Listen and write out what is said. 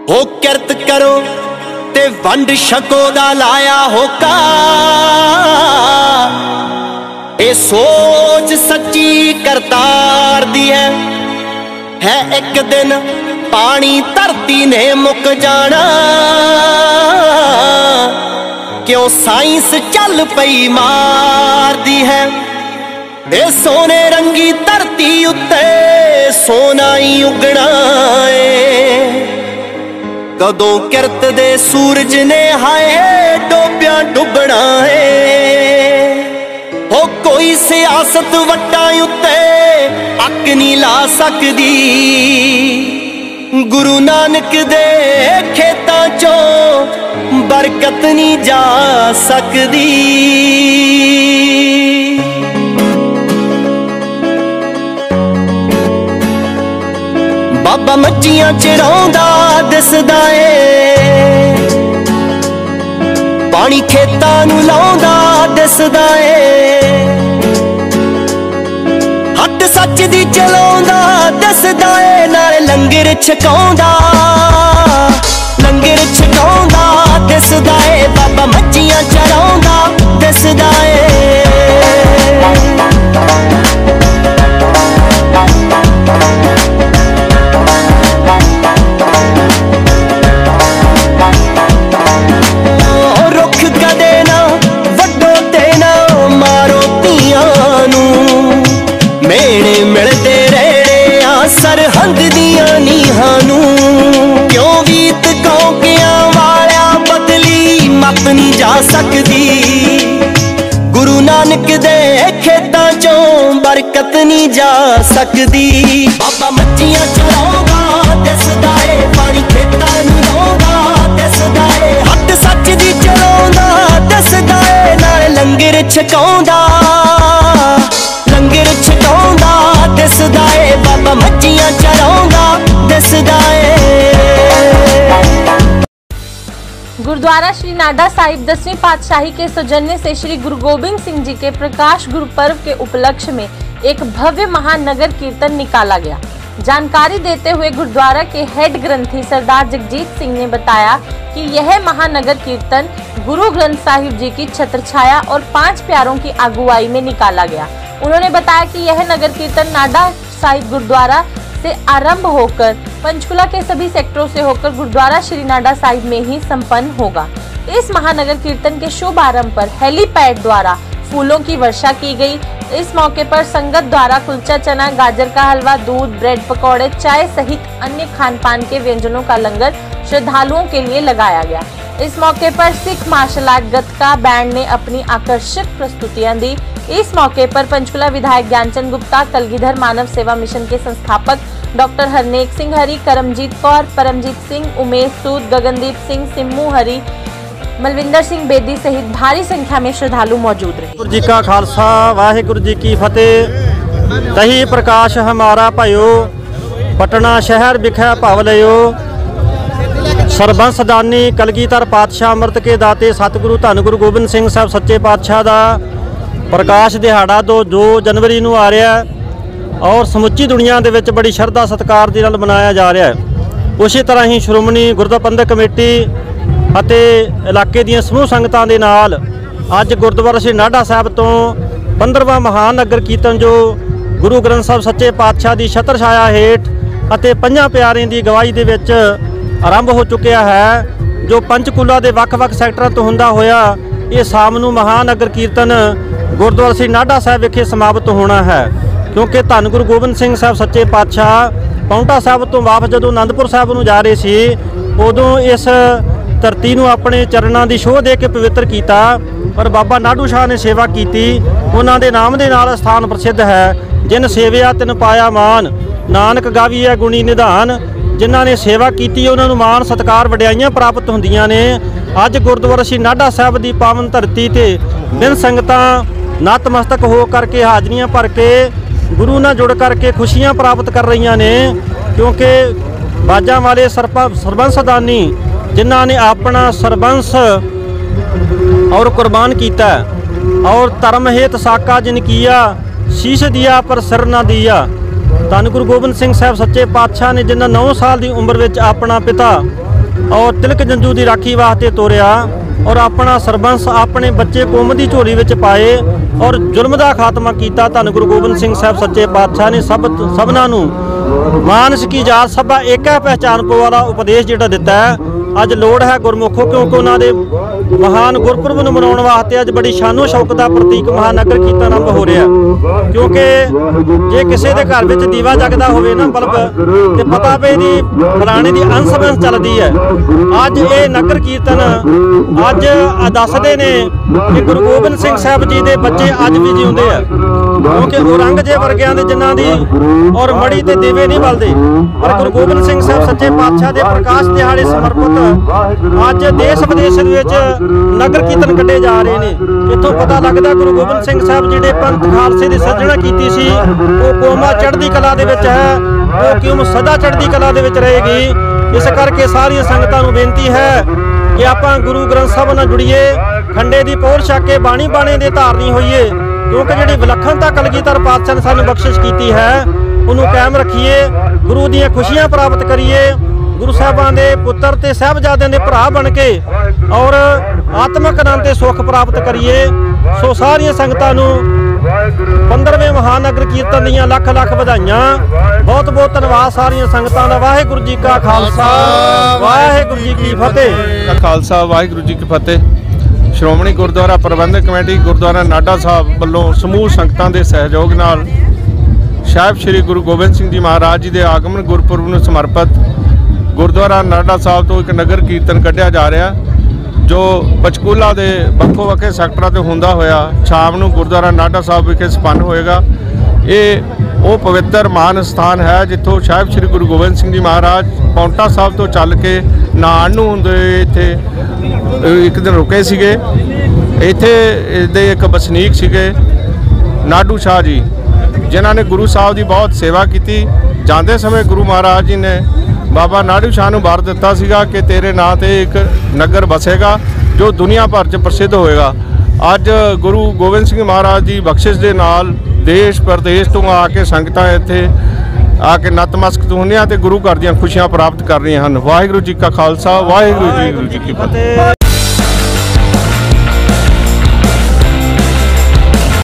हो किरत करो ते वंड छको दा लाया होका। ए सोच सच्ची करतार दी है एक दिन पानी धरती ने मुक जाना। क्यों साइंस चल पई मार दी है। ए सोने रंगी धरती उत्ते सोना ही उगना है। कदों किरत दे सूरज ने हाय डोबिया डुबना है। हो कोई सियासत वट्टां उत्ते अक नहीं ला सकदी। गुरु नानक दे खेतां चों बरकत नहीं जा सकदी। बाबा मच्छियां चराउंदा दिसदा ए। पानी खेतां नूं लाउंदा दिसदा ए। हट सच दी चलाउंदा दिसदा ए। नाल लंगर छकाउंदा दिसदा ए। बाबा मच्छियां चराउंदा दिसदा ए। रुख कदे ना वड्डो ते ना मारो धीआं नूं। मेले मिलदे रहने आ सरहंद दियां नीहां नूं। क्यों बीत कौकियां वालिया बदली मत नहीं जा सकदी। गुरु नानक दे खेतां चों बरकत नहीं जा सकदी। बाबा मच्छियां चराउंदा दिसदा ए। पानी खेतां नूं लाउंदा दिसदा ए। हट सच दी चलाउंदा दिसदा ए। नाल लंगर छकाउंदा दिसदा ए। बाबा मच्छियां चराउंदा दिसदा ए। गुरुद्वारा श्री नाडा साहिब 10वीं पातशाही के सौजन्य से श्री गुरु गोबिंद सिंह जी के प्रकाश गुरु पर्व के उपलक्ष्य में एक भव्य महानगर कीर्तन निकाला गया। जानकारी देते हुए गुरुद्वारा के हेड ग्रंथी सरदार जगजीत सिंह ने बताया कि यह महानगर कीर्तन गुरु ग्रंथ साहिब जी की छत्रछाया और 5 प्यारों की अगुवाई में निकाला गया। उन्होंने बताया कि यह नगर कीर्तन नाडा साहिब गुरुद्वारा से आरंभ होकर पंचकुला के सभी सेक्टरों से होकर गुरुद्वारा श्री नाडा साहिब में ही संपन्न होगा। इस महानगर कीर्तन के शुभ आरंभ पर हेलीपैड द्वारा फूलों की वर्षा की गई। इस मौके पर संगत द्वारा कुलचा चना, गाजर का हलवा, दूध, ब्रेड पकौड़े, चाय सहित अन्य खान पान के व्यंजनों का लंगर श्रद्धालुओं के लिए लगाया गया। इस मौके पर सिख मार्शल आर्ट गतका बैंड ने अपनी आकर्षक प्रस्तुतियां दी। इस मौके पर पंचकुला विधायक ज्ञानचंद गुप्ता, कलगीधर मानव सेवा मिशन के संस्थापक डॉक्टर हरनेक सिंह हरी, करमजीत कौर, परमजीत सिंह, उमेश सूद, गगनदीप सिंह, सिम्मू हरी, मलविंदर सिंह बेदी सहित भारी संख्या में श्रद्धालु मौजूद रहे। गुरु जी का खालसा वाहिगुरु जी की फतेह। तही प्रकाश हमारा भयो, पटना शहर बिखै भव लयो। सरबंस दानी कलगीधर पातशाह अमृत के दाते सतगुरु धन गुरु गोबिंद सिंह साहब सच्चे पातशाह का प्रकाश दिहाड़ा 2 जनवरी ਨੂੰ आ रहा है और समुची दुनिया ਦੇ ਵਿੱਚ बड़ी श्रद्धा सत्कार ਦੇ ਨਾਲ ਮਨਾਇਆ जा रहा है। उसी तरह ही श्रोमणी गुरुद्वारा प्रबंधक कमेटी ਅਤੇ ਇਲਾਕੇ ਦੀਆਂ ਸਮੂਹ ਸੰਗਤਾਂ ਦੇ ਨਾਲ ਅੱਜ ਗੁਰਦੁਆਰਾ ਸ਼੍ਰੀ ਨਾਢਾ ਸਾਹਿਬ ਤੋਂ 15ਵਾਂ ਮਹਾਨ ਨਗਰ ਕੀਰਤਨ ਜੋ ਗੁਰੂ ਗ੍ਰੰਥ ਸਾਹਿਬ ਸੱਚੇ ਪਾਤਸ਼ਾਹ ਦੀ ਛਤਰ ਛਾਇਆ ਹੇਠ ਅਤੇ 5 ਪਿਆਰਿਆਂ ਦੀ ਅਗਵਾਈ ਦੇ ਵਿੱਚ ਆਰੰਭ ਹੋ ਚੁੱਕਿਆ ਹੈ। ਜੋ ਪੰਚਕੂਲਾ ਦੇ ਵੱਖ-ਵੱਖ ਸੈਕਟਰਾਂ ਤੋਂ ਹੁੰਦਾ ਹੋਇਆ ਇਹ ਸ਼ਾਮ ਨੂੰ ਮਹਾਨ ਨਗਰ ਕੀਰਤਨ ਗੁਰਦੁਆਰਾ ਸ਼੍ਰੀ ਨਾਢਾ ਸਾਹਿਬ ਵਿਖੇ ਸਮਾਪਤ ਹੋਣਾ ਹੈ। ਕਿਉਂਕਿ ਧੰਨ ਗੁਰੂ ਗੋਬਿੰਦ ਸਿੰਘ ਸਾਹਿਬ ਸੱਚੇ ਪਾਤਸ਼ਾਹ ਪਾਉਂਟਾ ਸਾਹਿਬ ਤੋਂ ਵਾਪਸ ਜਦੋਂ ਅਨੰਦਪੁਰ ਸਾਹਿਬ ਨੂੰ ਜਾ ਰਹੇ ਸੀ ਉਦੋਂ ਇਸ ਧਰਤੀ ਨੂੰ ਆਪਣੇ ਚਰਨਾਂ ਦੀ ਛੋਹ ਦੇ ਕੇ ਪਵਿੱਤਰ ਕੀਤਾ। ਪਰ ਬਾਬਾ ਨਾਢੂ ਸ਼ਾਹ ਨੇ ਸੇਵਾ ਕੀਤੀ। ਉਹਨਾਂ ਦੇ ਨਾਮ ਦੇ ਨਾਲ ਸਥਾਨ ਪ੍ਰਸਿੱਧ ਹੈ। ਜਿਨ ਸੇਵਿਆ ਤਿਨ ਪਾਇਆ ਮਾਨ, ਨਾਨਕ ਗਾਵੀਐ ਗੁਣੀ ਨਿਧਾਨ। ਜਿਨ੍ਹਾਂ ਨੇ ਸੇਵਾ ਕੀਤੀ ਉਹਨਾਂ ਨੂੰ ਮਾਣ ਸਤਿਕਾਰ ਵਡਿਆਈਆਂ ਪ੍ਰਾਪਤ ਹੁੰਦੀਆਂ ਨੇ। ਅੱਜ ਗੁਰਦੁਆਰਾ ਸ਼੍ਰੀ ਨਾਢਾ ਸਾਹਿਬ ਦੀ ਪਾਵਨ ਧਰਤੀ ਤੇ ਬਿਨ ਸੰਗਤਾਂ ਨਤਮਸਤਕ ਹੋ ਕਰਕੇ ਹਾਜ਼ਰੀਆਂ ਭਰ ਕੇ ਗੁਰੂ ਨਾਲ ਜੁੜ ਕਰਕੇ ਖੁਸ਼ੀਆਂ ਪ੍ਰਾਪਤ ਕਰ ਰਹੀਆਂ ਨੇ। ਕਿਉਂਕਿ ਬਾਜਾਂ ਵਾਲੇ ਸਰਬੰਸ ਦਾਨੀ जिन्हों ने अपना सरबंस और कुर्बान किया और धर्म हेत साका जिन किया शीश दिया पर सिर ना दिया। धन गुरु गोबिंद सिंह साहब सच्चे पातशाह ने जिन्हें 9 साल की उम्र में अपना पिता ਔਰ ਤਿਲਕ ਜੰਜੂ ਦੀ ਰਾਖੀ ਵਾਸਤੇ ਤੋਰਿਆ ਔਰ ਆਪਣਾ ਸਰਬੰਸ ਆਪਣੇ ਬੱਚੇ ਕੌਮ ਦੀ ਝੋਲੀ ਵਿੱਚ ਪਾਏ ਔਰ ਜ਼ੁਲਮ ਦਾ ਖਾਤਮਾ ਕੀਤਾ। ਧੰਨ ਗੁਰੂ ਗੋਬਿੰਦ ਸਿੰਘ ਸਾਹਿਬ ਸੱਚੇ ਪਾਤਸ਼ਾਹ ਨੇ ਸਭਨਾਂ ਨੂੰ ਮਾਨਸ ਕੀ ਜਾਤ ਸਭਾ ਏਕ ਹੈ ਪਹਿਚਾਨ ਪੋ ਵਾਲਾ ਉਪਦੇਸ਼ ਜਿਹੜਾ ਦਿੱਤਾ ਹੈ। ਅੱਜ ਲੋੜ ਹੈ ਗੁਰਮੁਖੋ, ਕਿਉਂਕਿ ਉਹਨਾਂ ਦੇ ਮਹਾਨ ਗੁਰਪੁਰਬ ਨੂੰ ਮਨਾਉਣ ਵਾਸਤੇ ਅੱਜ ਬੜੀ ਸ਼ਾਨੋ ਸ਼ੌਕਤ ਦਾ ਪ੍ਰਤੀਕ ਮਹਾਨਗਰ ਕੀਰਤਨ ਆਰੰਭ ਹੋ ਰਿਹਾ। ਕਿਉਂਕਿ ਜੇ ਕਿਸੇ ਦੇ ਘਰ ਵਿੱਚ ਦੀਵਾ ਜਗਦਾ ਹੋਵੇ ਨਾ ਬਲਬ, ਤੇ ਪਤਾ ਪਏ ਦੀ ਫਲਾਣੇ ਦੀ ਅੰਸ-ਬੰਸ ਚੱਲਦੀ ਹੈ। ਅੱਜ ਇਹ ਨਗਰ ਕੀਰਤਨ ਅੱਜ ਦੱਸਦੇ ਨੇ ਕਿ ਗੁਰੂ ਗੋਬਿੰਦ ਸਿੰਘ ਸਾਹਿਬ ਜੀ ਦੇ ਬੱਚੇ ਅੱਜ ਵੀ ਜਿਉਂਦੇ ਆ, ਕਿਉਂਕਿ ਔਰੰਗਜ਼ੇਬ ਵਰਗਿਆਂ ਦੇ ਜਿਨ੍ਹਾਂ ਦੀ ਔਰ ਮੜੀ ਤੇ ਦੀਵੇ ਨਹੀਂ ਬਲਦੇ, ਪਰ ਗੁਰੂ ਗੋਬਿੰਦ ਸਿੰਘ ਸਾਹਿਬ ਸੱਚੇ ਪਾਤਸ਼ਾਹ ਦੇ ਪ੍ਰਕਾਸ਼ ਦਿਹਾੜੇ ਸਮਰਪਿਤ ਅੱਜ ਦੇਸ਼ ਵਿਦੇਸ਼ ਦੇ ਵਿੱਚ ਨਗਰ ਕੀਰਤਨ ਕੱਢੇ ਜਾ ਰਹੇ ਨੇ। ਇੱਥੋਂ ਪਤਾ ਲੱਗਦਾ ਗੁਰੂ ਗੋਬਿੰਦ ਸਿੰਘ ਸਾਹਿਬ ਜਿਹੜੇ ਪੰਥ ਖਾਲਸੇ ਦੀ ਸਿਰਜਣਾ ਕੀਤੀ ਸੀ, ਉਹ ਕੌਮਾਂ ਚੜ੍ਹਦੀ ਕਲਾ ਦੇ ਵਿੱਚ ਹੈ, ਉਹ ਕਿਉਂ ਸਦਾ ਚੜ੍ਹਦੀ ਕਲਾ ਦੇ ਵਿੱਚ ਰਹੇਗੀ। ਇਸ ਕਰਕੇ ਸਾਰੀਆਂ ਸੰਗਤਾਂ ਨੂੰ ਬੇਨਤੀ ਹੈ ਕਿ ਆਪਾਂ ਗੁਰੂ ਗ੍ਰੰਥ ਸਾਹਿਬ ਨਾਲ ਜੁੜੀਏ, ਖੰਡੇ ਦੀ ਪੋਰ ਛਕ ਕੇ ਬਾਣੀ ਬਾਣੇ ਦੇ ਧਾਰਨੀ ਹੋਈਏ, ਕਿਉਂਕਿ ਜਿਹੜੀ ਵਿਲੱਖਣਤਾ ਕਲਗੀਧਰ ਪਾਤਸ਼ਾਹ ਨੇ ਸਾਨੂੰ ਬਖਸ਼ਿਸ਼ ਕੀਤੀ ਹੈ ਉਹਨੂੰ ਕਾਇਮ ਰੱਖੀਏ, ਗੁਰੂ ਦੀਆਂ ਖੁਸ਼ੀਆਂ ਪ੍ਰਾਪਤ ਕਰੀਏ, ਗੁਰੂ ਸਾਹਿਬਾਂ ਦੇ ਪੁੱਤਰ ਤੇ ਸਾਹਿਬਜ਼ਾਦਿਆਂ ਦੇ ਭਰਾ ਬਣ ਕੇ ਔਰ ਆਤਮਿਕ ਆਨੰਦ ਤੇ ਸੁੱਖ ਪ੍ਰਾਪਤ ਕਰੀਏ। ਸੋ ਸਾਰੀਆਂ ਸੰਗਤਾਂ ਨੂੰ 15ਵੇਂ ਮਹਾਨਗਰ ਕੀਰਤਨ ਦੀਆਂ ਲੱਖ ਲੱਖ ਵਧਾਈਆਂ। ਬਹੁਤ ਬਹੁਤ ਧੰਨਵਾਦ ਸਾਰੀਆਂ ਸੰਗਤਾਂ ਦਾ। ਵਾਹਿਗੁਰੂ ਜੀ ਕਾ ਖਾਲਸਾ, ਵਾਹਿਗੁਰੂ ਜੀ ਕੀ ਫਤਿਹ। ਖਾਲਸਾ ਵਾਹਿਗੁਰੂ ਜੀ ਕੀ ਫਤਿਹ। ਸ਼੍ਰੋਮਣੀ ਗੁਰਦੁਆਰਾ ਪ੍ਰਬੰਧਕ ਕਮੇਟੀ ਗੁਰਦੁਆਰਾ ਨਾਢਾ ਸਾਹਿਬ ਵੱਲੋਂ ਸਮੂਹ ਸੰਗਤਾਂ ਦੇ ਸਹਿਯੋਗ ਨਾਲ ਸਾਹਿਬ ਸ੍ਰੀ ਗੁਰੂ ਗੋਬਿੰਦ ਸਿੰਘ ਜੀ ਮਹਾਰਾਜ ਜੀ ਦੇ ਆਗਮਨ ਗੁਰਪੁਰਬ ਨੂੰ ਸਮਰਪਿਤ ਗੁਰਦੁਆਰਾ ਨਾਢਾ ਸਾਹਿਬ ਤੋਂ ਇੱਕ ਨਗਰ ਕੀਰਤਨ ਕੱਢਿਆ ਜਾ ਰਿਹਾ, ਜੋ ਪੰਚਕੂਲਾ ਦੇ ਵੱਖੋ ਵੱਖਰੇ ਸੈਕਟਰਾਂ ਤੇ ਹੁੰਦਾ ਹੋਇਆ ਸ਼ਾਮ ਨੂੰ ਗੁਰਦੁਆਰਾ ਨਾਢਾ ਸਾਹਿਬ ਵਿਖੇ ਸੰਪੰਨ ਹੋਏਗਾ। ਇਹ ਉਹ ਪਵਿੱਤਰ ਮਹਾਨ ਸਥਾਨ ਹੈ ਜਿੱਥੋਂ ਸਾਹਿਬ ਸ੍ਰੀ ਗੁਰੂ ਗੋਬਿੰਦ ਸਿੰਘ ਜੀ ਮਹਾਰਾਜ ਪੌਂਟਾ ਸਾਹਿਬ ਤੋਂ ਚੱਲ ਕੇ ਨਹਾਣ ਨੂੰ ਹੁੰਦੇ ਇੱਥੇ ਇੱਕ ਦਿਨ ਰੁਕੇ ਸੀਗੇ। ਇੱਥੇ ਦੇ ਇੱਕ ਵਸਨੀਕ ਸੀਗੇ ਨਾਡੂ ਸ਼ਾਹ ਜੀ, ਜਿਨ੍ਹਾਂ ਨੇ ਗੁਰੂ ਸਾਹਿਬ ਦੀ ਬਹੁਤ ਸੇਵਾ ਕੀਤੀ। ਜਾਂਦੇ ਸਮੇਂ ਗੁਰੂ ਮਹਾਰਾਜ ਜੀ ਨੇ ਬਾਬਾ ਨਾਡੂ ਸ਼ਾਹ ਨੂੰ ਵਰ ਦਿੱਤਾ ਸੀਗਾ ਕਿ ਤੇਰੇ ਨਾਂ ਤੇ ਇੱਕ ਨਗਰ ਵਸੇਗਾ ਜੋ ਦੁਨੀਆ ਭਰ 'ਚ ਪ੍ਰਸਿੱਧ ਹੋਏਗਾ। ਅੱਜ ਗੁਰੂ ਗੋਬਿੰਦ ਸਿੰਘ ਮਹਾਰਾਜ ਦੀ ਬਖਸ਼ਿਸ਼ ਦੇ ਨਾਲ ਦੇਸ਼ ਪ੍ਰਦੇਸ਼ ਤੋਂ ਆ ਕੇ ਸੰਗਤਾਂ ਇੱਥੇ ਆ ਕੇ ਨਤਮਸਤਕ ਹੁੰਦੀਆਂ ਤੇ ਗੁਰੂ ਘਰ ਦੀਆਂ ਖੁਸ਼ੀਆਂ ਪ੍ਰਾਪਤ ਕਰ ਰਹੀਆਂ ਹਨ। ਵਾਹਿਗੁਰੂ ਜੀ ਕਾ ਖਾਲਸਾ, ਵਾਹਿਗੁਰੂ ਜੀ ਕੀ ਫਤਿਹ।